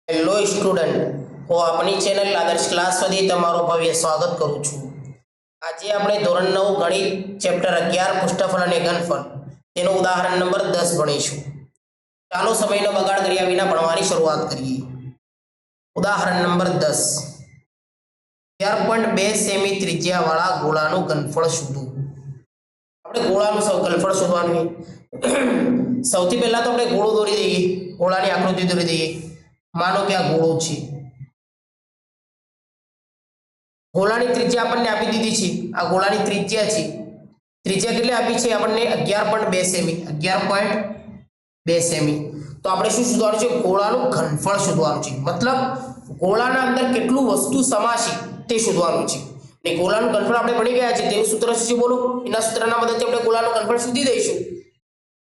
Hello student, હું આપણી channel આદર્શ ક્લાસમાંથી તમારું ભવ્ય સ્વાગત કરું છું। આજે આપણે ધોરણ 9 ગણિત ચેપ્ટર 11 પૃષ્ઠફળ અને ઘનફળ તેનું ઉદાહરણ નંબર 10 ભણીશું। ચાલો સમયનો બગાડ કર્યા વિના ભણવાની શરૂઆત કરીએ। ઉદાહરણ નંબર 10, 11.2 સેમી ત્રિજ્યાવાળા ગોળાનું ઘનફળ શોધો। આપણે ગોળાનું ઘનફળ શોધવાનું સૌથી પહેલા તો આપણે ગોળો દોરી દઈએ, ગોળાની આકૃતિ દોરી દઈએ। मानो कि आ गोळो छे, गोळानी त्रिज्या आपने आपी दीधी छे। आ गोळानी त्रिज्या छे, त्रिज्या કેટલી આપી છે આપણને 11.2 સેમી। 11.2 સેમી તો આપણે શું શોધવાનું છે? ગોળાનું ઘનફળ શોધવાનું છે। મતલબ ગોળાના અંદર કેટલું વસ્તુ સમાશે તે શોધવાનું છે। ને ગોળાનું ઘનફળ આપણે ભણી ગયા છે, તેનું સૂત્ર શું છે બોલો? એના સૂત્રના મદદથી આપણે ગોળાનું ઘનફળ શોધી દઈશું।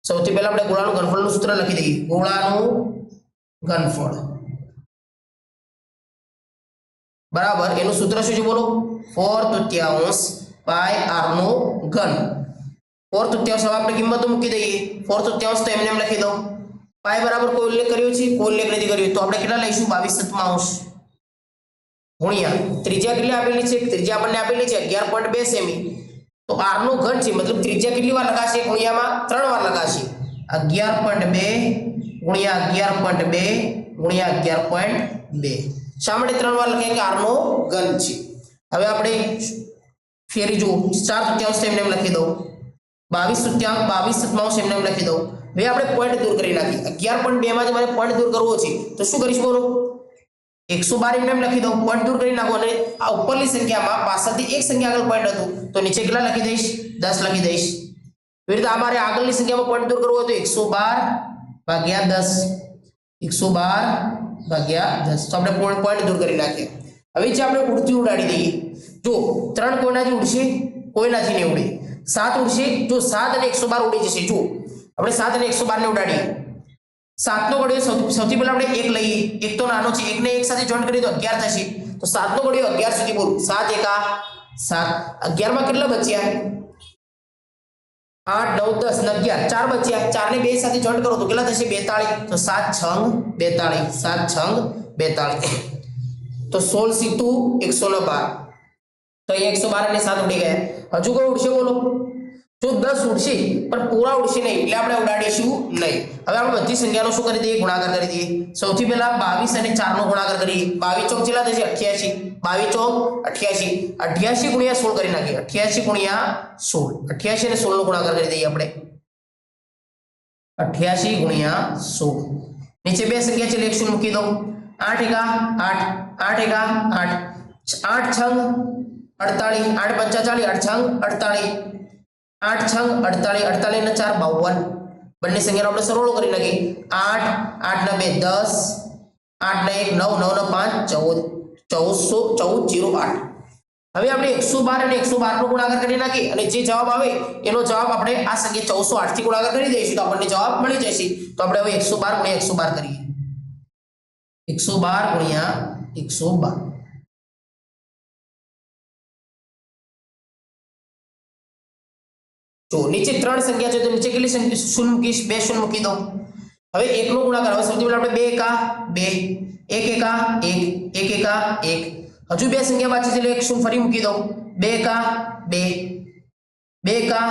સૌથી પહેલા આપણે ગોળાનું ઘનફળનું સૂત્ર લખી દઈએ। ગોળાનું घनफल बराबर एनु सूत्र शुं छे बोलो? 4/3 पाई r नो घन। 4/3 अब आपणे किंमत मूकी दઈએ। 4/3 तो एमने एम लखी दो। पाई बराबर कोई उल्लेख कर्यो छे? कोई उल्लेख नहीं कर्यो तो आपणे કેટલા લઈશું? 22/7 ગુણ્યા ત્રિજ્યા કેટલી આપેલી છે? ત્રિજ્યા આપણને આપેલી છે 11.2 સેમી। તો r નો ઘન છે, मतलब ત્રિજ્યા કેટલી વાર લખાશે? ગુણ્યામાં 3 વાર લખાશે। 11.2 गुणिया 11.2 गुणिया 11.2 શા માટે 3 વાર લખાય? કે r નો ઘન છે। હવે આપણે ફેરી જો 4/3 એમને એમ લખી દઉં। 22/7 એમને એમ લખી દઉં। હવે આપણે પોઈન્ટ દૂર કરી નાખી। 11.2 માંથી મારે પોઈન્ટ દૂર કરવો છે તો શું કરીશ બોલો? 112 એમને એમ લખી દઉં। પોઈન્ટ દૂર કરી નાખો અને આ ઉપરની સંખ્યામાં પાછળથી એક સંખ્યા આગળ પોઈન્ટ હતું તો નીચે કેટલા લખી દઈશ? 10 લખી દઈશ। એવી રીતે અમારે આગળની સંખ્યામાં પોઈન્ટ દૂર કરવો હોય તો 112 भाग्या 10 112 भाग्या 10 तो આપણે પોઈન્ટ દૂર કરી નાખીએ। હવે જે આપણે ઉડતી ઉડાડી દઈએ। જો 3 કોઈનાથી ઉડશે? કોઈનાથી નહીં ઉડે। 7 ઉડશે? જો 7 અને 112 ઉડી જશે। જો આપણે 7 અને 112 ને ઉડાડીએ। 7 નો ઘડિયો સૌથી પહેલા આપણે 1 લઈએ। 1 તો નાનો છે, 1 ને 1 સાથે જોઈન્ટ કરીએ તો 11 થશે। તો 7 નો ઘડિયો 11 સુધી બોલ। 7 એકા 7, 11 માં કેટલા બચ્યા? 8 9 10 11 4 बच्चा। 4 ने 2 साथ जॉइंट करो तो कितना થશે? 42। तो 7 6 42 7 6 42 तो 16 સીતુ 112 तो ये 112 ने 7 ઉડી ગયા। હજુ કોઈ ઉડશે બોલો? જો 10 ઉડશે પણ પૂરા ઉડશે નહીં એટલે આપણે ઉડાડીશું નહીં। હવે આપણે બધી સંખ્યાનો શું કરી દઈએ? ગુણાકાર કરી દઈએ। સૌથી પહેલા 22 અને 4 નો ગુણાકાર કરીએ। 22 ચોક કેટલા થશે? 88 22 ચોક 88 88 ગુણ્યા 16 કરી નાખીએ। 88 ગુણ્યા 16 88 અને 16 નો ગુણાકાર કરી દઈએ આપણે। 88 ગુણ્યા 16 નીચે બે સંખ્યા છે એટલે 1 મૂકી દો। 8 એકા 8 8 એકા 8 8 છંગ 48 8 પંચા 40 8 છંગ 48 8 छंग 48 48 ने 4 52 બંને સંખ્યાનો આપણે સરવાળો કરી નાખીએ। 8 8 ના 2 10 8 ના 1 9 9 ના 5 14 1408 હવે આપણે 112 અને 112 નો ગુણાકાર કરી નાખીએ અને જે જવાબ આવે એનો જવાબ આપણે આ સંખ્યા 1408 થી ગુણાકાર કરી દઈશું તો આપણને જવાબ મળી જશે। તો આપણે હવે 112 ગુણ્યા 112 કરીએ। 112 ગુણ્યા 112 तो नीचे 3 संख्या है तो नीचे કેટલી સંખ્યા? શૂન્ય મૂકીશ, 2 શૂન્ય મૂકી દો। હવે 1 નો ગુણાકાર હવે સૌથી પહેલા આપણે 2 એકા 2 1 એકા 1 1 એકા 1 હજુ બે સંખ્યા બાકી છે એટલે 1 શૂન્ય ફરી મૂકી દો। 2 એકા 2 2 એકા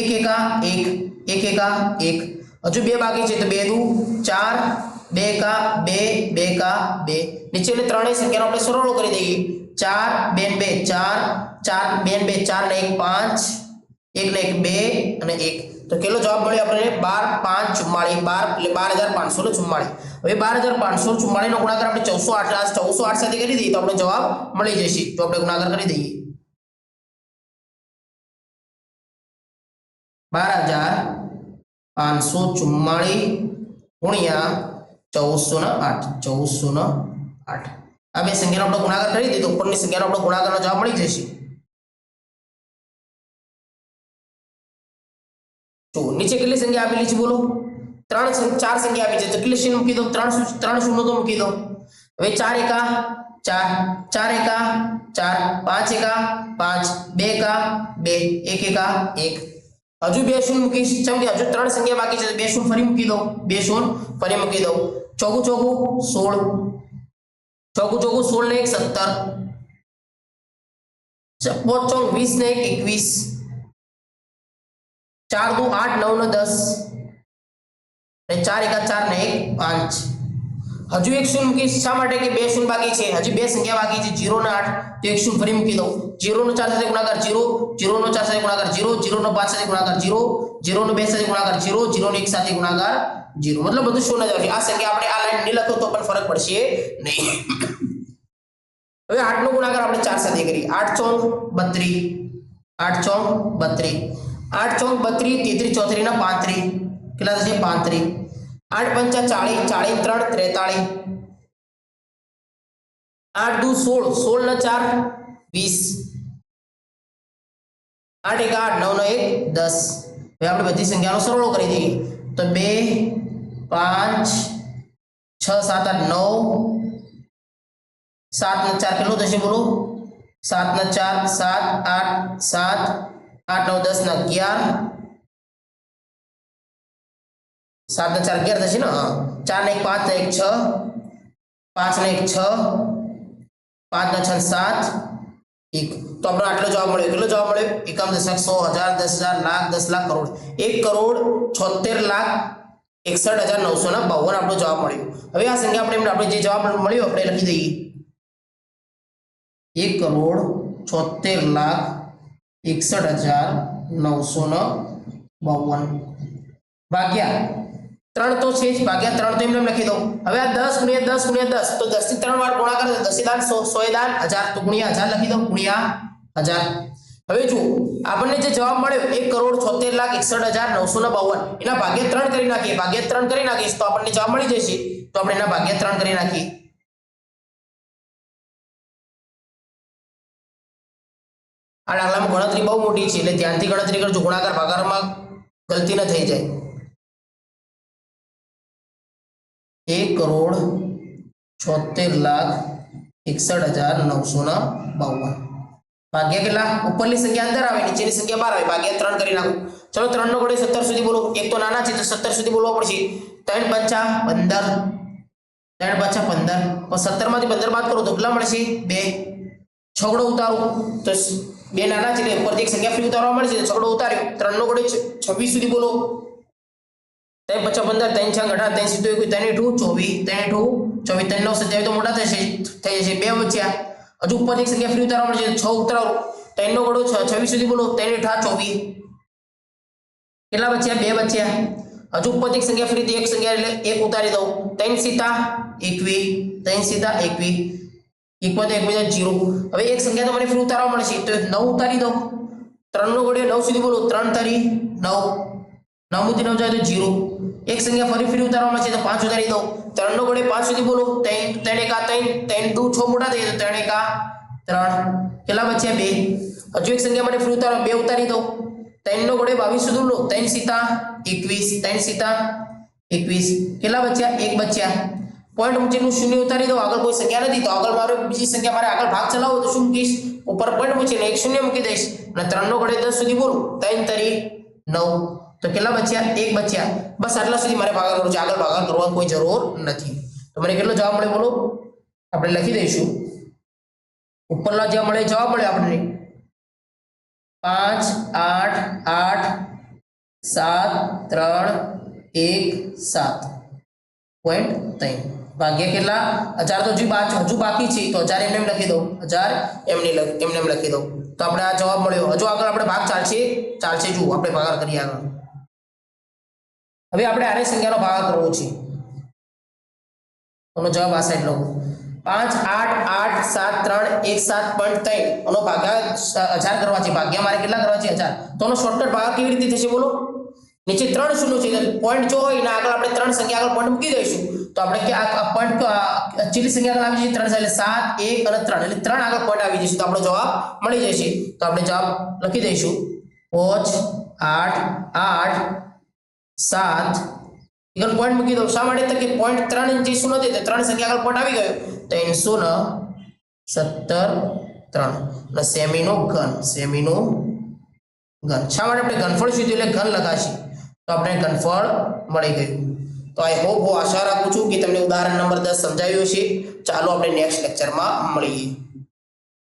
1 એકા 1 1 એકા 1 હજુ બે બાકી છે તો 2 દુ 4 2 એકા 2 2 એકા 2 નીચે એટલે ત્રણેય સંખ્યાનો આપણે સરવાળો કરી દઈએ। 4 2 2 4 4 2 2 4 ને 1 5 1 ને 1 2 અને 1 તો કેટલો જવાબ મળ્યો આપણને? 12 5 44 12 એટલે 12544। હવે 12544 નો ગુણાકાર આપણે 1408 સાથે કરી દઈએ તો આપણને જવાબ મળી જશે। તો આપણે ગુણાકાર કરી દઈએ। 12544 ગુણ્યા 1408 આ બે સંખ્યાનો આપણે ગુણાકાર કરી દઈએ તો ઉપરની સંખ્યાનો આપણે ગુણાકારનો જવાબ મળી જશે। तो नीचे કેટલી સંખ્યા આપેલી છે બોલો? 4 સંખ્યા આપી છે તો કેટલી શૂન્ય મૂકી દો? 3 શૂન્ય તો મૂકી દો। હવે 4 એકા 4 4 એકા 4 5 એકા 5 2 એકા 2 1 એકા 1 હજુ બે શૂન્ય મૂકીશ, ચમ કે હજુ ત્રણ સંખ્યા બાકી છે, બે શૂન્ય ફરી મૂકી દઉં, બે શૂન્ય ફરી મૂકી દઉં. ચોગું ચોગું 16, ચોગું ચોગું 16 ને 1 17, પોચ ચોક 20 ને 1 21, 4 દુ 8 9 ને 10 ને 4 એકા 4 ને 1 5. હજુ એક શૂન્ય મૂકીશ, શા માટે કે બે શૂન્ય બાકી છે, હજી બે સંખ્યા બાકી છે 0 ને 8, તો એક શૂન્ય ફરી મૂકી દઉં. 0 નો 4 સાથે ગુણાકાર 0, 0 નો 4 સાથે ગુણાકાર 0, 0 નો 5 સાથે ગુણાકાર 0, 0 નો 2 સાથે ગુણાકાર 0, 0 નો 1 સાથે ગુણાકાર 0, મતલબ બધું શૂન્ય જ આવશે. આ સંખ્યા આપણે આ લાઈન નહીં લખો તો પણ ફરક પડશે નહીં. હવે 8 નો ગુણાકાર આપણે 4 સાથે કરીએ. 8 ચોક 32, 8 ચોક 32, 8 ચોક 32, 33 34 ના 35, કેટલા થશે 35. 8 પંચા 40, 40 3 43, 8 દુ 16, 16 ના 4 20, 8 એકા 8 9 નો 1 10. હવે આપણે બધી સંખ્યાનો સરવાળો કરી દઈએ તો 2 5 6 7 8 9, 7 ને 4 કેટલું થશે બોલો, 7 ને 4 7 8 7 8 9 10 ને 11, 7 ને 4 11 થશે ને. હા, 4 ને 1 5 ને 1 6, 5 ને 1 6, 5 ને 6 7 1. તો આપણને આટલો જવાબ મળ્યો. કેટલો જવાબ મળ્યો? એકમ દશક 100 1000 10,000 લાખ 10 લાખ કરોડ 1,76,61,952 આપણો જવાબ મળ્યો. હવે આ સંખ્યા આપણે જે જવાબ મળ્યો આપણે લખી દઈએ 1,61,952 ભાગ્યા 3 તો છે જ, ભાગ્યા 3 તો એમને લખી દઉં. હવે આ 10 ગુણ્યા 10 ગુણ્યા 10 તો 10 થી 3 વાર ગુણાકાર 10 દાન 100, 100 દાન 1000, તો ગુણ્યા 1000 લખી દઉં, ગુણ્યા 1000. હવે જુઓ આપણને જે જવાબ મળ્યો 1,76,61,952 એના ભાગ્યા 3 કરી નાખીએ, ભાગ્યા 3 કરી નાખીએ તો આપણને જવાબ મળી જશે. તો આપણે એના ભાગ્યા 3 કરી નાખીએ. આ દાખલામાં ગણતરી બહુ મોટી છે એટલે ધ્યાનથી ગણતરી કરજો, ગુણાકાર ભાગાકારમાં ગલતી ન થઈ જાય. 1,76,61,952 ભાગ્યા કેટલા? ઉપરની સંખ્યા અંદર આવે, નીચેની સંખ્યા બહાર આવે, ભાગ્યા 3 કરી નાખો. ચલો 3 નો ઘડે 17 સુધી બોલો. એક તો નાના છે તો 17 સુધી બોલવો પડશે. 3 5 15, 3 5 15, 17 માંથી 15 બાદ કરો તો કેટલા મળશે? 2. છગડો ઉતારો તો બે નાના છે એટલે ઉપરથી એક સંખ્યા ફરી ઉતારવા મળશે, છગડો ઉતાર્યો. 3 નો ઘડે 26 સુધી બોલો. 3 5 15, 3 6 18, 3 સીધું 3 8 24, 3 8 24, 3 9 27 તો મોટા થશે, થઈ જશે. 2 બચ્યા. હજુ ઉપરથી એક સંખ્યા ફરી ઉતારવા મળશે, 6 ઉતારો. 3 નો ઘડો 26 સુધી બોલો. 3 8 24, કેટલા બચ્યા? 2 બચ્યા. હજુ ઉપરથી એક સંખ્યા ફરીથી એક સંખ્યા એટલે 1 ઉતારી દઉં. 3 સીતા 21, 3 સીતા 21, 1 0. હવે એક સંખ્યા તો મને ફરી ઉતારવા મળશે તો 9 ઉતારી દઉં. 3 નો ઘડ્યો 9 સુધી બોલો. 3 તારી 9, 9 માંથી 9 જાય તો 0. એક સંખ્યા ફરી ઉતારવા મળશે તો 5 ઉતારી દઉં. 3 નો ઘડે 5 સુધી બોલો. 3 3 એકા 3, 3 દુ 6 મોટા થઈ તો 3 એકા 3, કેટલા બચ્યા? 2. હજુ એક સંખ્યા મને ફરી ઉતારવા 2 ઉતારી દઉં. 3 નો ઘડે 22 સુધી બોલો. 3 સીતા 21, 3 સીતા 21, કેટલા બચ્યા? 1 બચ્યા. પોઈન્ટ મૂકીનું શૂન્ય ઉતારી દો. આગળ કોઈ સંખ્યા નથી તો આગળ મારે બીજી સંખ્યા મારે આગળ ભાગ ચલાવો તો શું મૂકીશ? ઉપર પોઈન્ટ મૂકીને એક શૂન્ય મૂકી દઈશ અને 3 નો ઘડે 10 સુધી બોલું. 3 તરી 9, તો કેટલા બચ્યા? 1 બચ્યા. બસ આટલા સુધી મારે ભાગાકાર કરવો છે, આગળ ભાગાકાર કરવાની કોઈ જરૂર નથી. તો મને કેટલો જવાબ મળે બોલો? આપણે લખી દઈશું ઉપરનો જે મળે જવાબ મળે આપણને 5 8 8 7 3 1 7.3 ભાગ્યા કેટલા? 1000 તો હજુ બાકી છે તો 1000 એમને લખી દઉં. 1000 એમને લખી દઉં. તો આપણે આ જવાબ મળ્યો. હજુ આગળ આપણે ભાગ ચાલશે. જુઓ આપણે ભાગાકાર કરીએ આગળ. હવે આપણે આને સંખ્યાનો ભાગાકાર કરવો છે. એનો જવાબ આ સાઈડ લખો. 5 8 8 7 3 1 7.3 એનો ભાગાકાર 1000 કરવા છે. ભાગ્યા મારે કેટલા કરવા છે? 1000. તો એનો શોર્ટકટ ભાગાકાર કેવી રીતે થશે બોલો? નીચે 3 શૂન્ય છે, પોઈન્ટ જો હોય ને આગળ આપણે 3 સંખ્યા આગળ પોઈન્ટ મૂકી દઈશું તો આપણે કે આ પોઈન્ટ ચીલી સંખ્યા આગળ આવી જશે 3 એટલે 7 1 અને 3 એટલે 3 આગળ પોઈન્ટ આવી જશે તો આપણો જવાબ મળી જશે. તો આપણે જવાબ લખી દઈશું 5 8 8 7 આગળ પોઈન્ટ મૂકી દો. શા માટે? તો કે પોઈન્ટ 3 ઇંચ શું નથી તો 3 સંખ્યા આગળ પોઈન્ટ આવી ગયો તો 317 3 અને સેમીનો ઘન ઘન. શા માટે આપણે ઘનફળ શોધ્યું એટલે ઘન લગાશી તો આપણે ઘનફળ મળી ગયું. તો આઈ હોપ હું આશા રાખું છું કે તમને ઉદાહરણ નંબર 10 સમજાવ્યું હશે. ચાલો આપણે નેક્સ્ટ લેક્ચરમાં મળીએ.